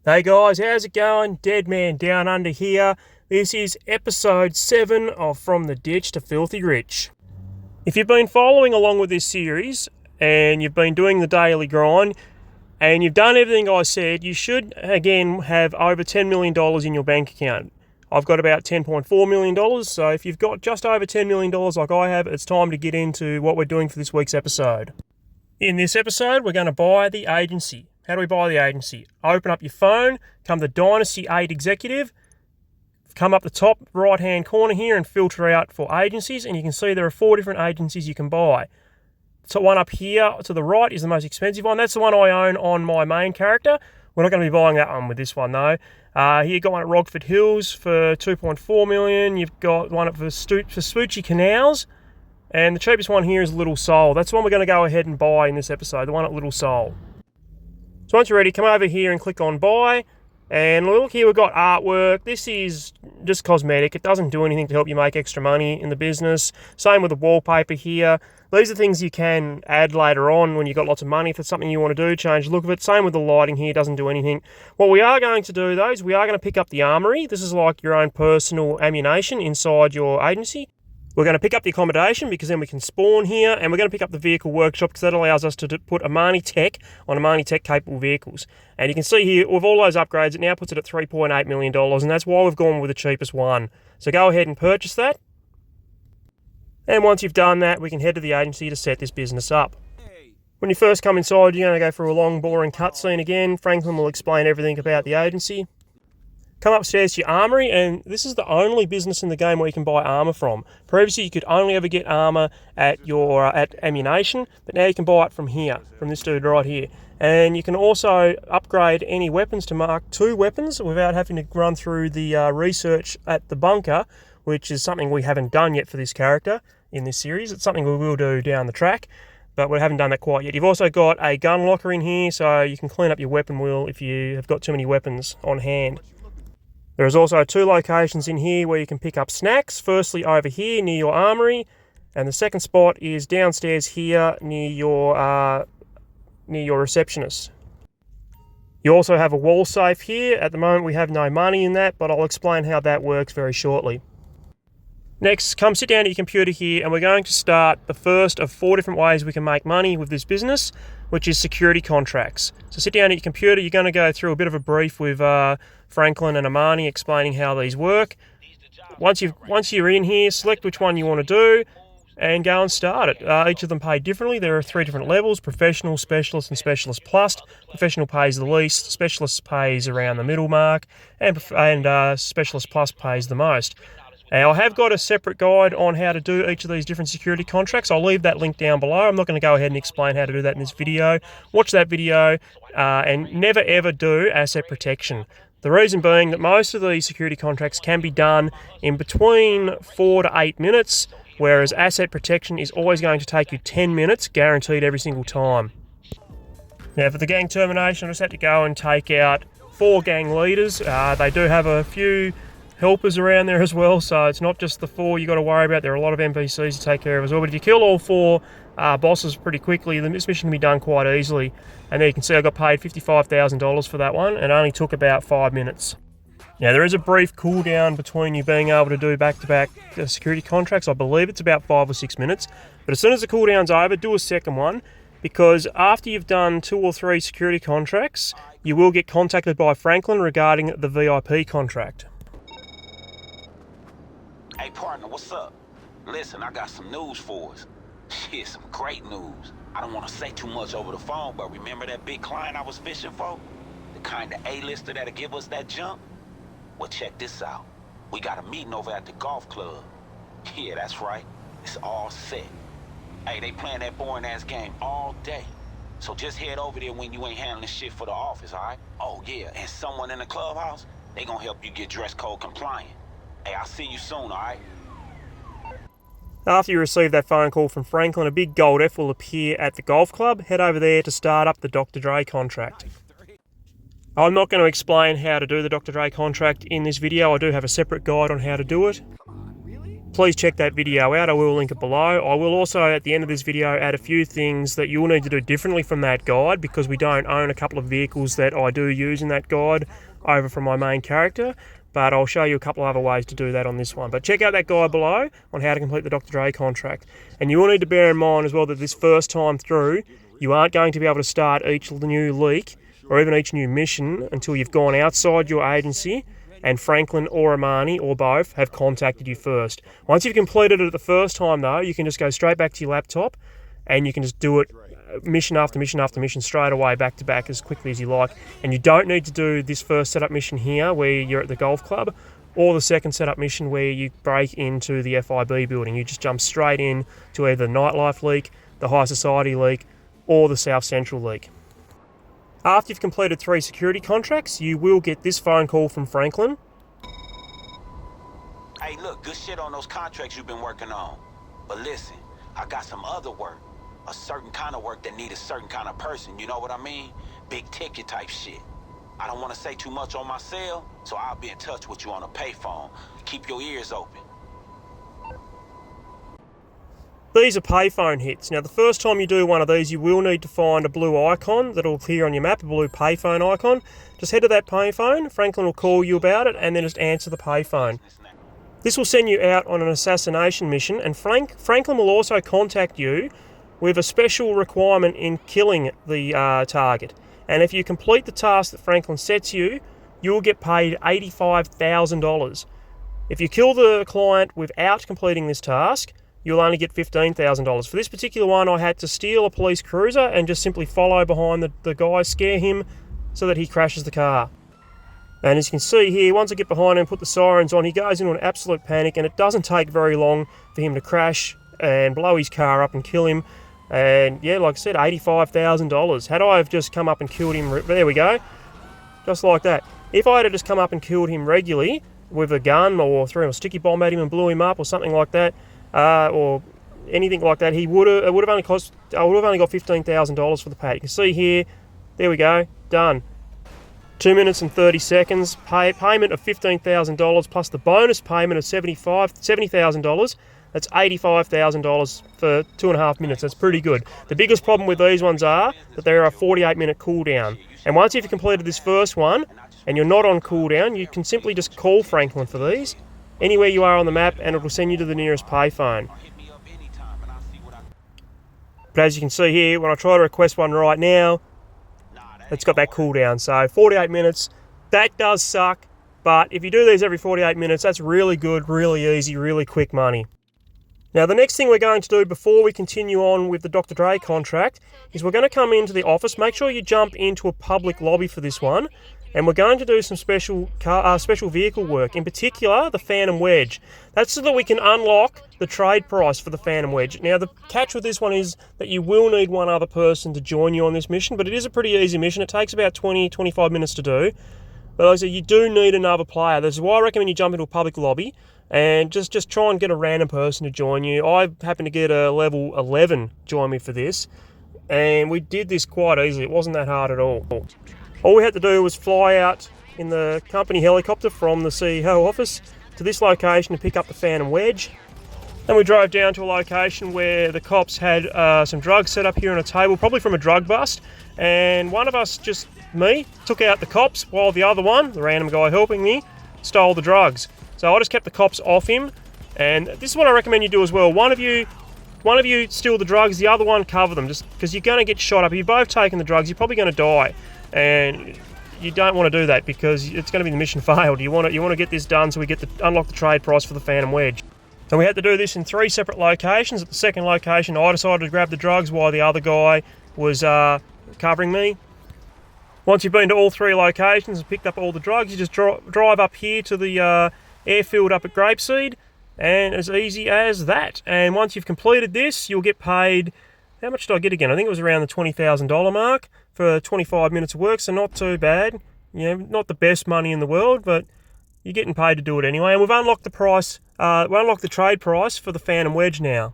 Hey guys, how's it going? Dead Man Down Under here. This is episode 7 of From the Ditch to Filthy Rich. If you've been following along with this series and you've been doing the daily grind and you've done everything I said, you should again have over $10 million in your bank account. I've got about $10.4 million, so if you've got just over $10 million like I have, it's time to get into what we're doing for this week's episode. In this episode, we're going to buy the agency. How do we buy the agency? Open up your phone, come to Dynasty 8 Executive, come up the top right-hand corner here and filter out for agencies, and you can see there are 4 different agencies you can buy. So one up here to the right is the most expensive one. That's the one I own on my main character. We're not going to be buying that one with this one though. Here you've got one at Rockford Hills for $2.4 million. You've got one at Vespucci Canals. And the cheapest one here is Little Seoul. That's the one we're going to go ahead and buy in this episode, the one at Little Seoul. So once you're ready, come over here and click on buy. And look here, we've got artwork. This is just cosmetic. It doesn't do anything to help you make extra money in the business. Same with the wallpaper here. These are things you can add later on when you've got lots of money. If it's something you want to do, change the look of it. Same with the lighting here, doesn't do anything. What we are going to do though is we are going to pick up the armory. This is like your own personal ammunition inside your agency. We're going to pick up the accommodation because then we can spawn here, and we're going to pick up the vehicle workshop because that allows us to put Amani Tech on Amani Tech capable vehicles. And you can see here, with all those upgrades, it now puts it at $3.8 million, and that's why we've gone with the cheapest one. So go ahead and purchase that. And once you've done that, we can head to the agency to set this business up. When you first come inside, you're going to go through a long, boring cutscene again. Franklin will explain everything about the agency. Come upstairs to your armory, and this is the only business in the game where you can buy armour from. Previously, you could only ever get armour at ammunition, but now you can buy it from here, from this dude right here. And you can also upgrade any weapons to Mark II weapons without having to run through the research at the bunker, which is something we haven't done yet for this character in this series. It's something we will do down the track, but we haven't done that quite yet. You've also got a gun locker in here, so you can clean up your weapon wheel if you have got too many weapons on hand. There is also 2 locations in here where you can pick up snacks. Firstly, over here near your armory, and the second spot is downstairs here near your receptionist. You also have a wall safe here. At the moment, we have no money in that, but I'll explain how that works very shortly. Next, come sit down at your computer here, and we're going to start the first of 4 different ways we can make money with this business, which is security contracts. So sit down at your computer. You're going to go through a bit of a brief with Franklin and Amani explaining how these work. Once you're in here, select which one you want to do and go and start it. Each of them pay differently. There are 3 different levels: professional, specialist, and specialist plus. Professional pays the least, specialist pays around the middle mark, and specialist plus pays the most. Now, I have got a separate guide on how to do each of these different security contracts. I'll leave that link down below. I'm not going to go ahead and explain how to do that in this video. Watch that video and never ever do asset protection. The reason being that most of these security contracts can be done in between 4 to 8 minutes, whereas asset protection is always going to take you 10 minutes, guaranteed every single time. Now, for the gang termination, I just had to go and take out 4 gang leaders. They do have a few helpers around there as well, so it's not just the 4 you got to worry about. There are a lot of NPCs to take care of as well, but if you kill all 4 bosses pretty quickly, then this mission can be done quite easily. And there you can see I got paid $55,000 for that one, and it only took about 5 minutes. Now, there is a brief cooldown between you being able to do back-to-back security contracts. I believe it's about 5 or 6 minutes, but as soon as the cooldown's over, do a second one, because after you've done 2 or 3 security contracts, you will get contacted by Franklin regarding the VIP contract. Hey partner, what's up? Listen, I got some news for us. Shit, some great news. I don't want to say too much over the phone, but remember that big client I was fishing for? The kind of A-lister that'll give us that jump? Well, check this out. We got a meeting over at the golf club. Yeah, that's right. It's all set. Hey, they playing that boring-ass game all day. So just head over there when you ain't handling shit for the office, all right? Oh, yeah, and someone in the clubhouse, they gonna help you get dress code compliant. Hey, I'll see you soon, alright? After you receive that phone call from Franklin, a big gold F will appear at the golf club. Head over there to start up the Dr. Dre contract. I'm not going to explain how to do the Dr. Dre contract in this video. I do have a separate guide on how to do it. please check that video out. I will link it below. I will also, at the end of this video, add a few things that you'll need to do differently from that guide, because we don't own a couple of vehicles that I do use in that guide over from my main character. But I'll show you a couple of other ways to do that on this one. But check out that guide below on how to complete the Dr. Dre contract. And you will need to bear in mind as well that this first time through, you aren't going to be able to start each new leak or even each new mission until you've gone outside your agency and Franklin or Amani or both have contacted you first. Once you've completed it the first time though, you can just go straight back to your laptop and you can just do it mission after mission after mission straight away, back to back, as quickly as you like. And you don't need to do this first setup mission here where you're at the golf club, or the second setup mission where you break into the FIB building. You just jump straight in to either the nightlife leak, the high society leak, or the South Central leak. After you've completed 3 security contracts, you will get this phone call from Franklin. Hey, look, good shit on those contracts you've been working on. But listen, I got some other work. A certain kind of work that need a certain kind of person, you know what I mean? Big ticket type shit. I don't want to say too much on my cell, so I'll be in touch with you on a payphone. Keep your ears open. These are payphone hits. Now, the first time you do one of these, you will need to find a blue icon that'll appear on your map, a blue payphone icon. Just head to that payphone, Franklin will call you about it, and then just answer the payphone. This will send you out on an assassination mission, and Franklin will also contact you with a special requirement in killing the target. And if you complete the task that Franklin sets you, you will get paid $85,000. If you kill the client without completing this task, you'll only get $15,000. For this particular one, I had to steal a police cruiser and just simply follow behind the guy, scare him so that he crashes the car. And as you can see here, once I get behind him, put the sirens on, he goes into an absolute panic, and it doesn't take very long for him to crash and blow his car up and kill him. And yeah, like I said, $85,000. Had I have just come up and killed him, there we go, just like that. If I had just come up and killed him regularly with a gun, or threw a sticky bomb at him and blew him up or something like that, or anything like that, I would have only got $15,000 for the pay. You can see here, there we go, done. 2 minutes and 30 seconds, payment of $15,000 plus the bonus payment of $70,000. That's $85,000 for 2.5 minutes. That's pretty good. The biggest problem with these ones are that they are a 48-minute cooldown. And once you've completed this first one and you're not on cooldown, you can simply just call Franklin for these anywhere you are on the map, and it will send you to the nearest payphone. But as you can see here, when I try to request one right now, it's got that cooldown. So 48 minutes, that does suck. But if you do these every 48 minutes, that's really good, really easy, really quick money. Now, the next thing we're going to do before we continue on with the Dr. Dre contract is we're going to come into the office. Make sure you jump into a public lobby for this one. And we're going to do some special vehicle work, in particular the Phantom Wedge. That's so that we can unlock the trade price for the Phantom Wedge. Now, the catch with this one is that you will need one other person to join you on this mission, but it is a pretty easy mission. It takes about 20-25 minutes to do. But like I said, you do need another player. This is why I recommend you jump into a public lobby and just try and get a random person to join you. I happened to get a level 11 join me for this, and we did this quite easily. It wasn't that hard at all. All we had to do was fly out in the company helicopter from the CEO office to this location to pick up the Phantom Wedge. Then we drove down to a location where the cops had some drugs set up here on a table, probably from a drug bust, and one of us, just me, took out the cops while the other one, the random guy helping me, stole the drugs. So I just kept the cops off him, and this is what I recommend you do as well. One of you steal the drugs, the other one cover them, just because you're going to get shot up. If you've both taken the drugs, you're probably going to die, and you don't want to do that because it's going to be the mission failed. You want to get this done so we get to unlock the trade price for the Phantom Wedge. And we had to do this in 3 separate locations. At the second location, I decided to grab the drugs while the other guy was covering me. Once you've been to all 3 locations and picked up all the drugs, you just drive up here to the airfield up at Grapeseed, and as easy as that. And once you've completed this, you'll get paid, how much did I get again? I think it was around the $20,000 mark for 25 minutes of work, so not too bad. You know, not the best money in the world, but you're getting paid to do it anyway. And we've unlocked the price, we unlocked the trade price for the Phantom Wedge now.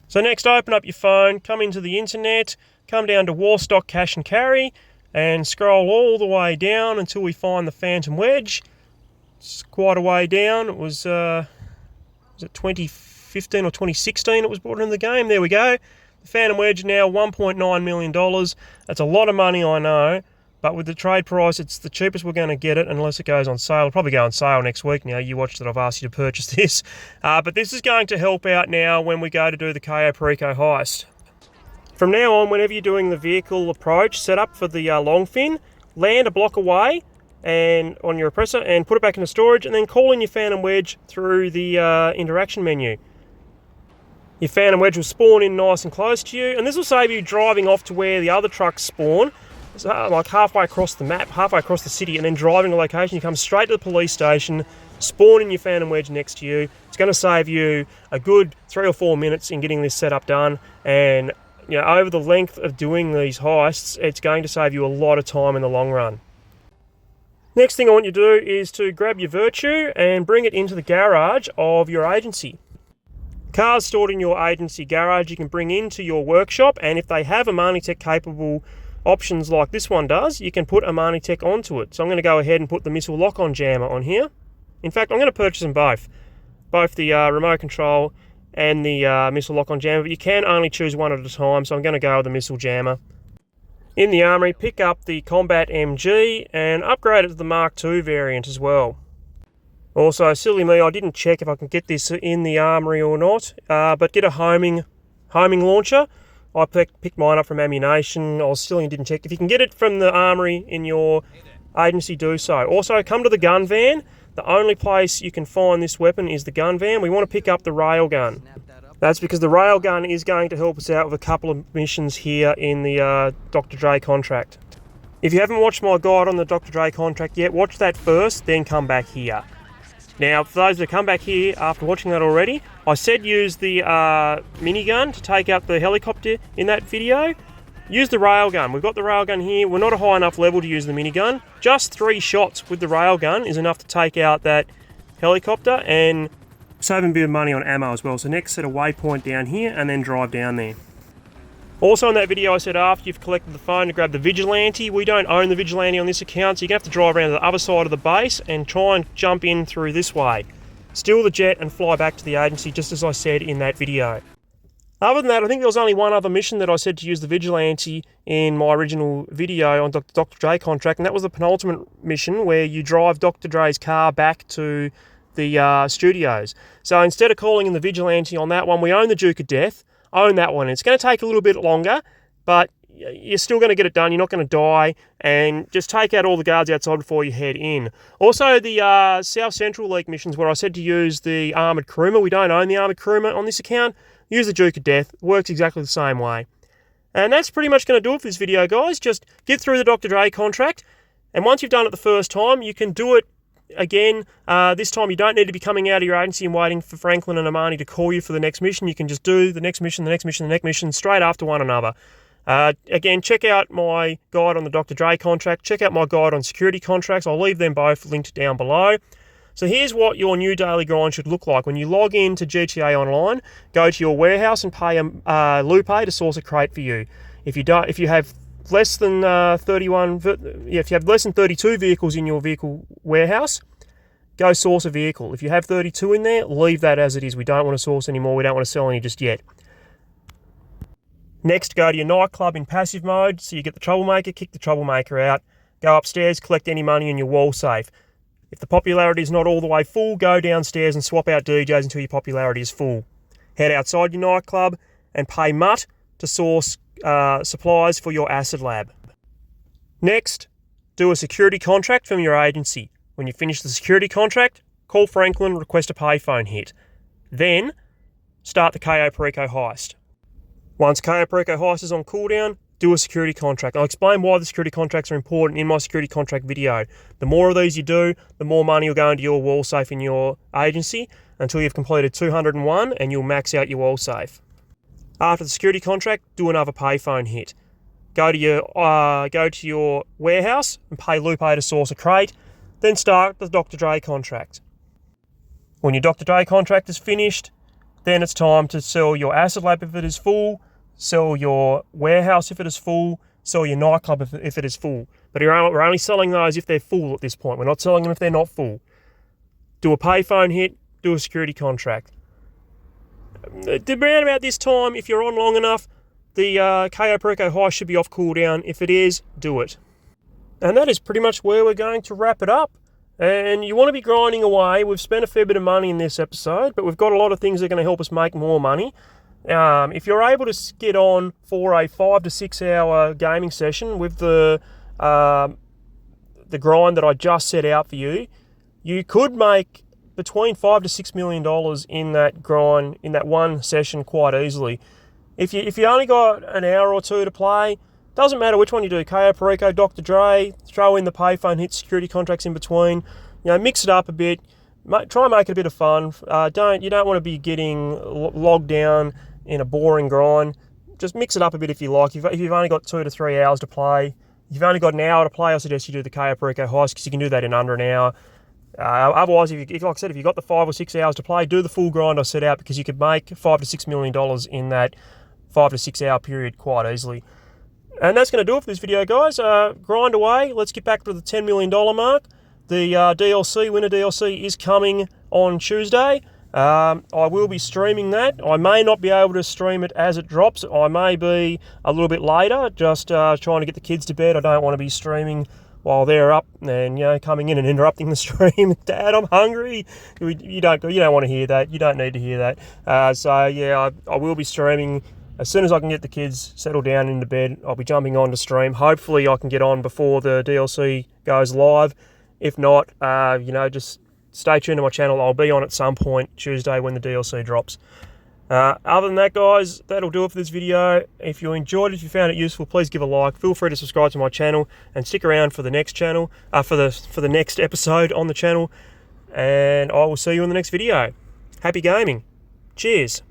So next, open up your phone, come into the internet, come down to Warstock Cash and Carry, and scroll all the way down until we find the Phantom Wedge. It's quite a way down. It was Was it 2015 or 2016 it was brought into the game? There we go. The Phantom Wedge now $1.9 million. That's a lot of money, I know. But with the trade price, it's the cheapest we're going to get it unless it goes on sale. It'll probably go on sale next week now. You watch that I've asked you to purchase this. But this is going to help out now when we go to do the Cayo Perico heist. From now on, whenever you're doing the vehicle approach, set up for the long fin, land a block away and on your oppressor and put it back into storage, and then call in your Phantom Wedge through the interaction menu. Your Phantom Wedge will spawn in nice and close to you, and this will save you driving off to where the other trucks spawn. So, like halfway across the map, halfway across the city, and then driving a location. You come straight to the police station, spawn in your Phantom Wedge next to you. It's going to save you a good 3 or 4 minutes in getting this setup done, and over the length of doing these heists, it's going to save you a lot of time in the long run. Next thing I want you to do is to grab your Virtue and bring it into the garage of your agency. Cars stored in your agency garage you can bring into your workshop, and if they have Amanitech capable options like this one does, you can put Amanitech onto it. So I'm going to go ahead and put the missile lock-on jammer on here. In fact, I'm going to purchase them both the remote control and the missile lock-on jammer, but you can only choose one at a time, so I'm going to go with the missile jammer. In the armory, pick up the Combat MG and upgrade it to the Mark II variant as well. Also, silly me, I didn't check if I can get this in the armory or not, but get a homing launcher. I picked mine up from Ammunition. I was silly and didn't check. If you can get it from the armory in your agency, do so. Also, come to the gun van. The only place you can find this weapon is the gun van. We want to pick up the railgun. That's because the railgun is going to help us out with a couple of missions here in the Dr. Dre contract. If you haven't watched my guide on the Dr. Dre contract yet, watch that first, then come back here. Now, for those that come back here after watching that already, I said use the minigun to take out the helicopter in that video. Use the railgun. We've got the railgun here. We're not a high enough level to use the minigun. Just 3 shots with the railgun is enough to take out that helicopter and saving a bit of money on ammo as well. So next, set a waypoint down here and then drive down there. Also in that video I said after you've collected the phone to grab the Vigilante. We don't own the Vigilante on this account, so you're going to have to drive around to the other side of the base and try and jump in through this way. Steal the jet and fly back to the agency, just as I said in that video. Other than that, I think there was only one other mission that I said to use the Vigilante in my original video on Dr. Dre contract, and that was the penultimate mission where you drive Dr. Dre's car back to the studios. So instead of calling in the Vigilante on that one, we own the Duke of Death. Own that one. It's going to take a little bit longer, but you're still going to get it done. You're not going to die, and just take out all the guards outside before you head in. Also, the South Central League missions where I said to use the Armoured Kuruma. We don't own the Armoured Kuruma on this account. Use the Duke of Death. It works exactly the same way. And that's pretty much going to do it for this video, guys. Just get through the Dr. Dre contract, and once you've done it the first time, you can do it again. This time you don't need to be coming out of your agency and waiting for Franklin and Amani to call you for the next mission. You can just do the next mission, the next mission, the next mission straight after one another. Again, check out my guide on the Dr. Dre contract. Check out my guide on security contracts. I'll leave them both linked down below. So here's what your new daily grind should look like. When you log in to GTA Online, go to your warehouse and pay Lupe to source a crate for you. If you have less than 32 vehicles in your vehicle warehouse, go source a vehicle. If you have 32 in there, leave that as it is. We don't want to source anymore. We don't want to sell any just yet. Next, go to your nightclub in passive mode. So you get the troublemaker, kick the troublemaker out. Go upstairs, collect any money in your wall safe. If the popularity is not all the way full, go downstairs and swap out DJs until your popularity is full. Head outside your nightclub and pay Mutt to source supplies for your acid lab. Next, do a security contract from your agency. When you finish the security contract, call Franklin, request a payphone hit. Then, start the Cayo Perico heist. Once Cayo Perico heist is on cooldown, do a security contract. I'll explain why the security contracts are important in my security contract video. The more of these you do, the more money will go into your wall safe in your agency until you've completed 201 and you'll max out your wall safe. After the security contract, do another payphone hit. Go to your warehouse and pay Lupe to source a crate. Then start the Dr. Dre contract. When your Dr. Dre contract is finished, then it's time to sell your acid lab if it is full, sell your warehouse if it is full, sell your nightclub if it is full. But we're only selling those if they're full at this point. We're not selling them if they're not full. Do a payphone hit, do a security contract. Around about this time, if you're on long enough, the Cayo Perico Heist should be off cooldown. If it is, do it. And that is pretty much where we're going to wrap it up. And you want to be grinding away. We've spent a fair bit of money in this episode, but we've got a lot of things that are going to help us make more money. If you're able to get on for a 5 to 6 hour gaming session with the grind that I just set out for you, you could make between $5 to $6 million in that grind, in that one session, quite easily. If you only got an hour or two to play, doesn't matter which one you do, Cayo Perico, Dr. Dre, throw in the payphone, hit security contracts in between, mix it up a bit, try and make it a bit of fun. You don't want to be getting logged down in a boring grind. Just mix it up a bit if you like. If you've only got 2 to 3 hours to play, if you've only got an hour to play, I suggest you do the Cayo Perico Heist because you can do that in under an hour. Otherwise, if like I said, if you've got the 5 or 6 hours to play, do the full grind I set out because you could make $5 to $6 million in that 5 to 6 hour period quite easily. And that's going to do it for this video, guys. Grind away. Let's get back to the $10 million mark. The DLC, Winter DLC, is coming on Tuesday. I will be streaming that. I may not be able to stream it as it drops. I may be a little bit later, just trying to get the kids to bed. I don't want to be streaming while they're up and coming in and interrupting the stream. Dad, I'm hungry. You don't want to hear that. You don't need to hear that. I will be streaming as soon as I can get the kids settled down into bed. I'll be jumping on to stream. Hopefully I can get on before the DLC goes live. If not, just stay tuned to my channel. I'll be on at some point Tuesday when the DLC drops. Other than that, guys, that'll do it for this video. If you enjoyed it, if you found it useful, please give a like. Feel free to subscribe to my channel and stick around for the next channel, for the next episode on the channel. And I will see you in the next video. Happy gaming. Cheers.